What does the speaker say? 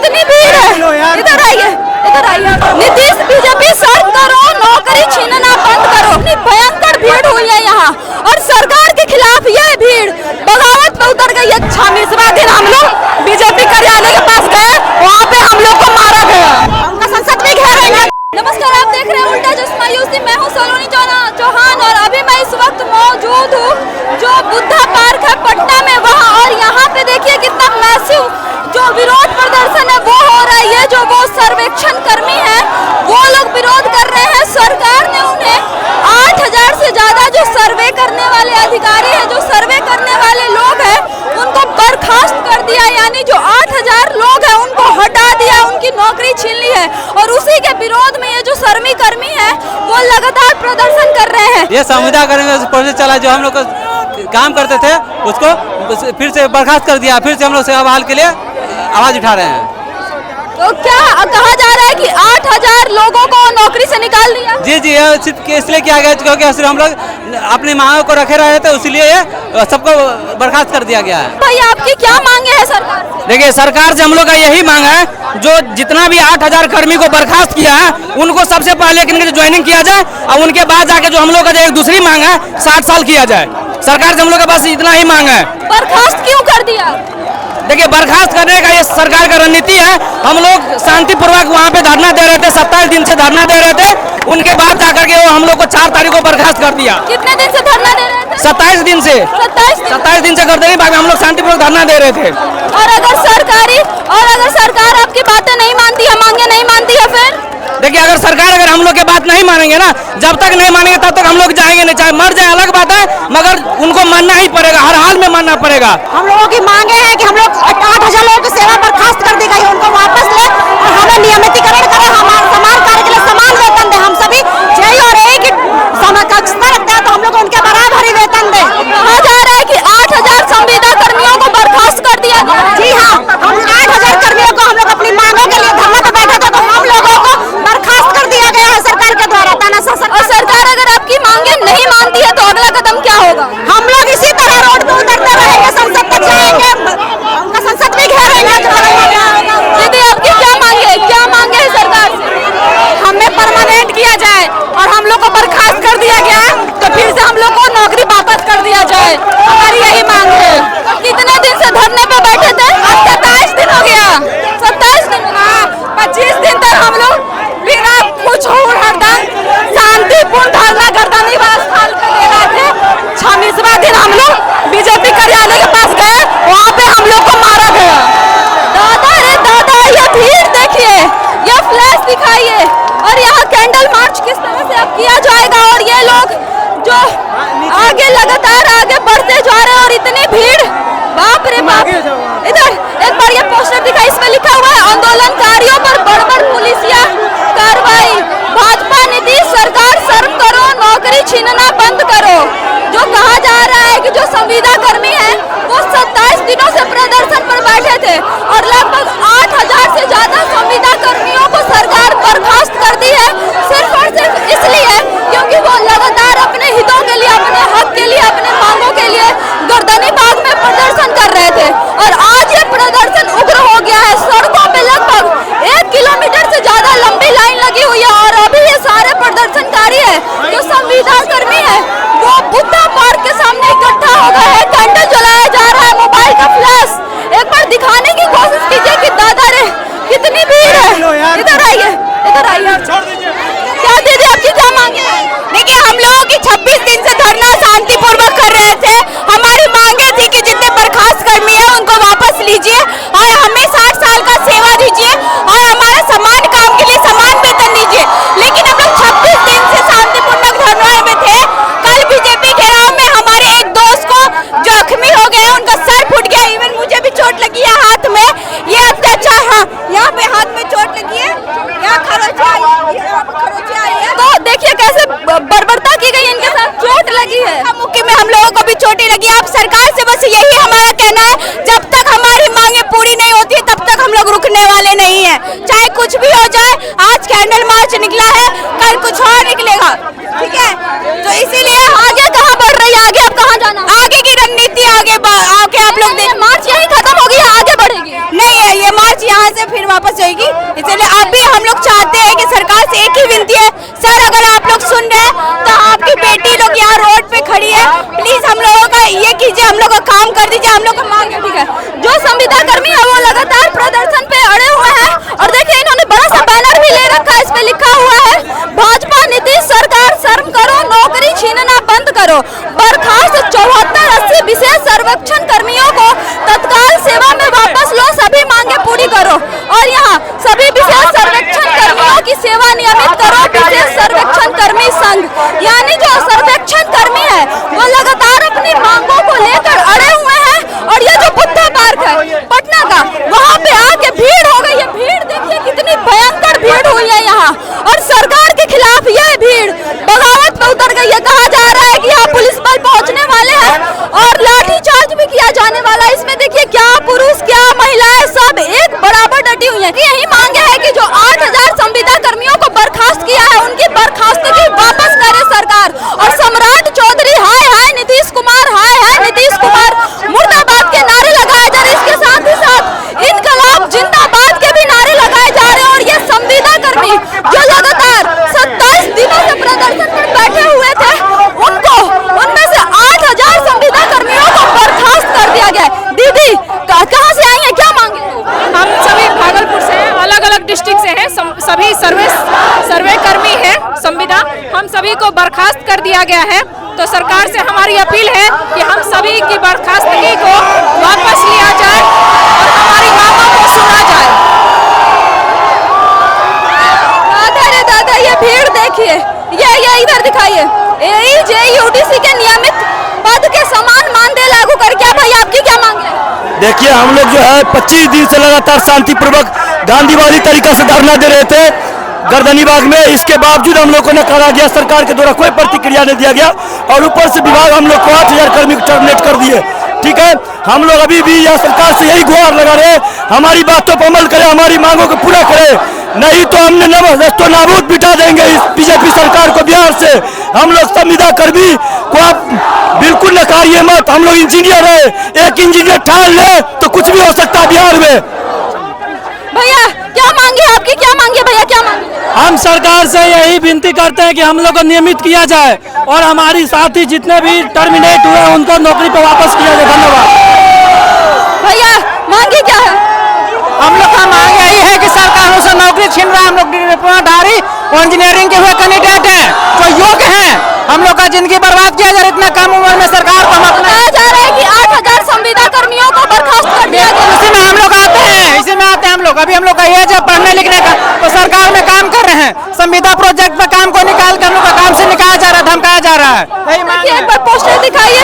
कितनी भीड़ है, इधर आइए, इधर आइए। नीतीश बीजेपी सर्व करो, नौकरी छीनना बंद करो। इतनी भयंकर भीड़ हुई है यहाँ और सरकार के खिलाफ यह भीड़ बगावत पे उतर गई है। 26वां दिन हम लोग बीजेपी कार्यालय के पास गए, वहाँ पे हम लोग को मारा गया, उनका संसद में घेरेंगे। नमस्कार, आप देख रहे हैं उल्टा चश्मा यूसी। मैं हूँ सलोनी चौहान और अभी मैं इस वक्त मौजूद हूँ जो बुद्धा पार्क है पटना में वहाँ, और यहाँ पे देखिए कितना मैसिव जो विरोध प्रदर्शन है वो हो रहा है। ये जो वो सर्वेक्षण कर्मी है वो लोग विरोध कर रहे हैं। सरकार ने उन्हें 8000 से ज्यादा जो सर्वे करने वाले अधिकारी हैं, जो सर्वे करने वाले लोग हैं, उनको बर्खास्त कर दिया, यानी जो 8000 लोग हैं उनको हटा दिया, उनकी नौकरी छीन ली है। और उसी के विरोध में ये जो सर्वे कर्मी है वो लगातार प्रदर्शन कर रहे हैं। ये संविदा कर्मी प्रोजेक्ट चला जो हम लोग काम करते थे उसको फिर से बर्खास्त कर दिया, फिर से हम लोग सेवा बहाल के लिए आवाज उठा रहे हैं। तो क्या कहा जा रहा है कि 8000 लोगों को नौकरी से निकाल दिया? जी जी, सिर्फ इसलिए किया गया क्योंकि सिर्फ हम लोग अपनी मांगों को रखे रहे थे, इसलिए सबको बर्खास्त कर दिया गया है। भाई आपकी क्या मांगे है सरकार? देखिए, सरकार से हम लोग का यही मांग है, जो जितना भी 8000 कर्मी को बर्खास्त किया है उनको सबसे पहले ज्वाइनिंग किया जाए और उनके बाद जाके जो हम लोग का जो एक दूसरी मांग है 60 साल किया जाए। सरकार से हम लोग के पास इतना ही मांग है। बर्खास्त क्यों कर दिया? देखिए, बर्खास्त करने का ये सरकार का रणनीति है। हम लोग शांतिपूर्वक वहाँ पे धरना दे रहे थे, 27 दिन से धरना दे रहे थे, उनके बाद जाकर के वो हम लोग को 4 तारीख को बर्खास्त कर दिया। कितने दिन से धरना दे रहे थे? 27 दिन से 27 दिन से करते नहीं, बाकी हम लोग शांतिपूर्वक धरना दे रहे थे। और अगर सरकार आपकी बातें नहीं मानती है, मांगे नहीं मानती है, फिर देखिए, अगर हम लोग की बात नहीं मानेंगे ना, जब तक नहीं मानेंगे तब तक हम लोग जाएंगे नहीं, चाहे मर जाए अलग बात है, मगर उनको मानना ही पड़ेगा, हर हाल में मानना पड़ेगा। हम लोगों की मांगे हैं कि हम लोग 8000 लोगों की सेवा बर्खास्त कर दी गई, उनको वापस ले और हमें नियमितीकरण करें, हमारे समान कार्य के लिए समान वेतन दे। हम सभी जय और एक समकक्षता रखते हैं तो हम लोग उनके बराबर ही वेतन दे। कहा जा रहा है कि 8000 संविदा कर्मियों को बर्खास्त कर दिया गया। जी हाँ, हम 8000 कर्मियों को हम लोग अपनी मांगों के लिए धरना पे बैठे थे, तो हम लोगों को बर्खास्त कर दिया गया है सरकार के द्वारा तानाशाह। और सरकार अगर आपकी मांगे नहीं मानती है तो अगला कदम क्या होगा? हम लोग इसी तरह रोड पे उतरते रहेंगे, संसद तक जाएंगे, उनका संसद में घेरेंगे। यहाँ से फिर वापस जाएगी। इसलिए अब भी हम लोग चाहते हैं कि सरकार से एक ही विनती है, सर अगर आप लोग सुन रहे हैं तो आपकी बेटी लोग यहाँ रोड पे खड़ी है, प्लीज हम लोगों का ये कीजिए, हम लोग का काम कर दीजिए, हम लोग का मांग है, ठीक है। जो संविदा कर्मी है वो लगातार प्रदर्शन पे अड़े हुए हैं और देखिए इन्होंने बड़ा सा बैनर भी ले रखा है, इस पे लिखा हुआ है भाजपा नीतीश सरकार शर्म करो, नौकरी छीनना बंद करो, बर्खास्त 74-80 विशेष सर्वेक्षण कर्मियों को तत्काल सेवा में वापस लो, सभी मांगे पूरी करो। और यहाँ सभी विशेष सर्वेक्षण कर्मियों की सेवा नियमित करो। विशेष सर्वेक्षण कर्मी संघ यानी जो सर्वेक्षण कर्मी है वो लगातार अपनी मांगों को लेकर अड़े हुए हैं और ये जो बुद्धा पार्क है पटना का, वहाँ पे आके भीड़ हो गई है। भीड़ देखिए कितनी भयंकर भीड़ हुई है यहाँ और सरकार के खिलाफ यह भीड़ बगावत में उतर गई है। कहा जा रहा है कि यहाँ पुलिस बल पहुँचने वाले हैं और लाठीचार्ज भी किया जाने वाला है। इसमें देखिए क्या पुरुष क्या महिलाएं सब एक बराबर डटी हुई है। यही मांगे है कि जो 8000 संविदा कर्मियों को बर्खास्त किया है उनकी बर्खास्तगी वापस करे सरकार। और सम्राट चौधरी हाय हाय नीतीश कुमार हाय हाय नीतीश कुमार मुर्दाबाद के नारे लगाए जा रहे हैं। इसके साथ ही साथ इनकलाब जिंदाबाद के भी नारे लगाए जा रहे हैं। और ये संविदा कर्मी जो लगातार 27 दिनों से प्रदर्शन पर बैठे हुए थे उनमें से 8000 संविदा कर्मियों को बर्खास्त कर दिया गया है। दीदी कहाँ से आई है, क्या मांगे? हम सभी भागलपुर से हैं, अलग अलग डिस्ट्रिक्ट से हैं, सभी सर्वे कर्मी हैं संविदा, हम सभी को बर्खास्त कर दिया गया है। तो सरकार से हमारी अपील है कि हम सभी की बर्खास्तगी को वापस लिया जाए और हमारी मांगों को सुना जाए। दादा रे दादा ये भीड़ देखिए, ये इधर दिखाइए, यूडीसी के नियमित पद के समान मानदेय लागू कर। क्या भाई आपकी क्या मांग है? देखिए हम लोग जो है 25 दिन से लगातार शांतिपूर्वक गांधीवादी तरीका से धरना दे रहे थे गर्दनीबाग में। इसके बावजूद हम लोग को नकारा गया, सरकार के द्वारा कोई प्रतिक्रिया नहीं दिया गया और ऊपर से विभाग हम लोग को 8000 कर्मी को टर्मिनेट कर दिए। ठीक है, हम लोग अभी भी यह सरकार से यही गुहार लगा रहे, हमारी बातों पर अमल करे, हमारी मांगों को पूरा करे, नहीं तो हमने नष्टो नाबूद बिठा देंगे इस बीजेपी सरकार को बिहार से। हम लोग संविदा कर्मी को आप बिल्कुल नकारिए मत, हम लोग इंजीनियर है, एक इंजीनियर ठान ले तो कुछ भी हो सकता है बिहार में। भैया क्या मांगे, आपकी क्या मांगे भैया, क्या मांगे? हम सरकार से यही विनती करते हैं कि हम लोग को नियमित किया जाए और हमारी साथी जितने भी टर्मिनेट हुए उनको नौकरी पर वापस किया जाए। धन्यवाद। भैया मांगे क्या है? हम लोग का मांग यही है कि सरकारों से नौकरी छीन रहा है। हम लोग डिप्लोमाधारी और इंजीनियरिंग के हुए कैंडिडेट हैं जो योग्य हैं, हम लोग का जिंदगी बर्बाद किया जा रहा है। इतना कम उम्र में सरकार को बताया जा रहा है कि 8000 संविदा कर्मियों को बर्खास्त कर दिया गया। इसी में हम लोग आते हैं, इसी में आते हैं हम लोग। अभी हम लोग का एज है पढ़ने लिखने का, तो सरकार में काम कर रहे हैं, संविदा प्रोजेक्ट पे काम को निकाल कर हम लोग का काम से निकाला जा रहा है, धमकाया जा रहा है। देखिए एक बार पोस्टर दिखाइए,